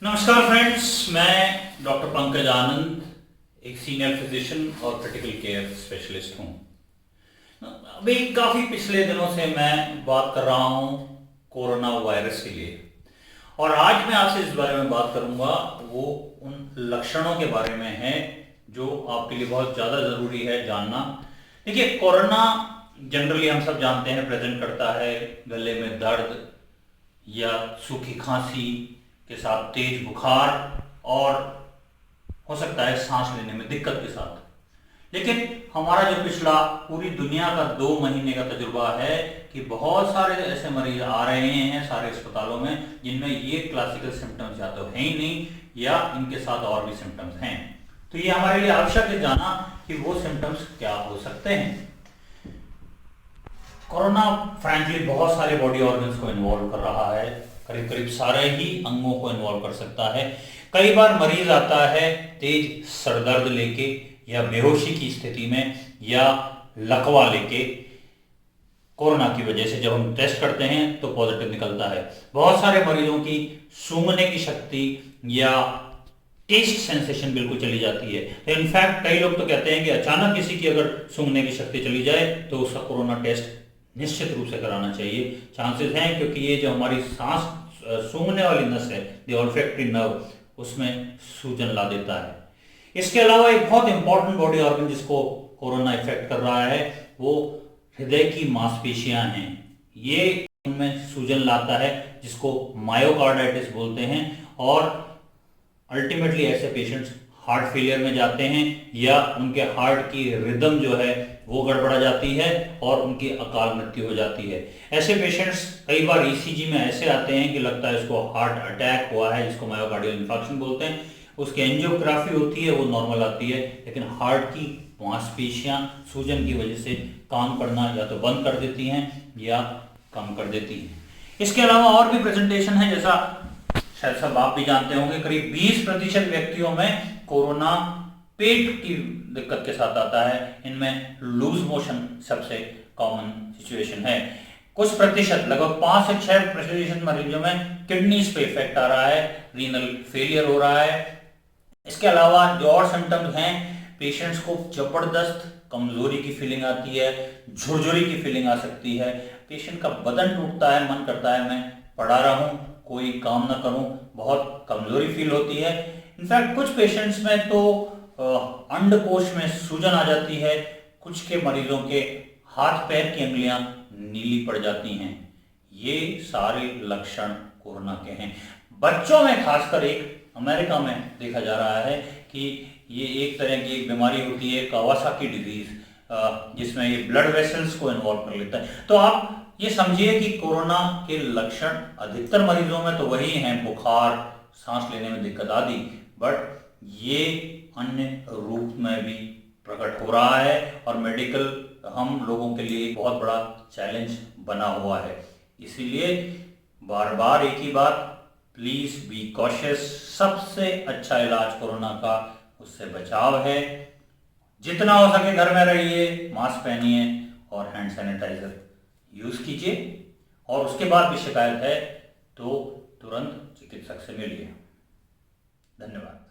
नमस्कार फ्रेंड्स, मैं डॉक्टर पंकज आनंद, एक सीनियर फिजिशियन और क्रिटिकल केयर स्पेशलिस्ट हूँ। अभी काफ़ी पिछले दिनों से मैं बात कर रहा हूँ कोरोना वायरस के लिए, और आज मैं आपसे इस बारे में बात करूँगा वो उन लक्षणों के बारे में है जो आपके लिए बहुत ज़्यादा ज़रूरी है जानना। देखिए, कोरोना जनरली हम सब जानते हैं प्रेजेंट करता है गले में दर्द या सूखी खांसी के साथ तेज बुखार, और हो सकता है सांस लेने में दिक्कत के साथ। लेकिन हमारा जो पिछला पूरी दुनिया का 2 महीने का तजुर्बा है कि बहुत सारे ऐसे मरीज आ रहे हैं सारे अस्पतालों में जिनमें ये क्लासिकल सिम्टम्स या तो है ही नहीं या इनके साथ और भी सिम्टम्स हैं। तो ये हमारे लिए आवश्यक है जाना कि वो सिम्टम्स क्या हो सकते हैं। कोरोना फ्रैंकली बहुत सारे बॉडी ऑर्गन्स को इन्वॉल्व कर रहा है, करीब करीब सारे ही अंगों को इन्वॉल्व कर सकता है। कई बार मरीज आता है तेज सरदर्द लेके या बेहोशी की स्थिति में या लकवा लेके। कोरोना की वजह से जब हम टेस्ट करते हैं तो पॉजिटिव निकलता है। बहुत सारे मरीजों की सूंघने की शक्ति या टेस्ट सेंसेशन बिल्कुल चली जाती है। तो इनफैक्ट कई लोग तो कहते हैं कि अचानक किसी की अगर सूंघने की शक्ति चली जाए तो उसका कोरोना टेस्ट निश्चित रूप से कराना चाहिए। चांसेस हैं, क्योंकि ये जो हमारी सांस सूंघने वाली नस है, द ऑल्फैक्टरी नर्व, उसमें सूजन ला देता है। इसके अलावा एक बहुत इंपॉर्टेंट बॉडी ऑर्गन जिसको कोरोना इफेक्ट कर रहा है वो हृदय की मांसपेशियां हैं। ये उनमें सूजन लाता है जिसको मायोकार्डाइटिस बोलते हैं, और अल्टीमेटली ऐसे पेशेंट्स हार्ट फेलियर में जाते हैं या उनके हार्ट की रिदम जो है वो गड़बड़ा जाती है और उनकी अकाल मृत्यु हो जाती है। ऐसे पेशेंट्स कई बार ईसीजी में ऐसे आते हैं कि लगता है इसको हार्ट अटैक हुआ है, जिसको मायोकार्डियल इंफार्क्शन बोलते हैं। उसकी एंजियोग्राफी होती है, वो नॉर्मल आती है, लेकिन हार्ट की मांसपेशियां सूजन की वजह से काम करना या तो बंद कर देती हैं या कम कर देती हैं। इसके अलावा और भी प्रेजेंटेशन है, जैसा शायद सब आप भी जानते होंगे, करीब 20% व्यक्तियों में कोरोना पेट की दिक्कत के साथ आता है। इनमें लूज मोशन सबसे कॉमन सिचुएशन है। कुछ प्रतिशत, लगभग 5 से 6% मरीजों में किडनीज पे इफेक्ट आ रहा है, रीनल फेलियर हो रहा है। इसके अलावा जो और सिम्टम्स हैं, पेशेंट्स को जबरदस्त कमजोरी की फीलिंग आती है, झुरझुरी की फीलिंग आ सकती है, पेशेंट का बदन टूटता है, मन करता है मैं पड़ा रहूं, कोई काम ना करूं, बहुत कमजोरी फील होती है। इनफैक्ट कुछ पेशेंट्स में तो अंडकोश में सूजन आ जाती है, कुछ के मरीजों के हाथ पैर की अंगुलियां नीली पड़ जाती हैं। ये सारे लक्षण कोरोना के हैं। बच्चों में खासकर एक अमेरिका में देखा जा रहा है कि ये एक तरह की एक बीमारी होती है, कावासाकी डिजीज, जिसमें ये ब्लड वेसल्स को इन्वॉल्व कर लेता है। तो आप ये समझिए कि कोरोना के लक्षण अधिकतर मरीजों में तो वही हैं, बुखार, सांस लेने में दिक्कत आदि, बट ये अन्य रूप में भी प्रकट हो रहा है और मेडिकल हम लोगों के लिए बहुत बड़ा चैलेंज बना हुआ है। इसीलिए बार बार एक ही बात, प्लीज बी कॉशियस। सबसे अच्छा इलाज कोरोना का उससे बचाव है। जितना हो सके घर में रहिए, मास्क पहनिए और हैंड सैनिटाइजर यूज कीजिए, और उसके बाद भी शिकायत है तो तुरंत चिकित्सक से मिलिए। धन्यवाद।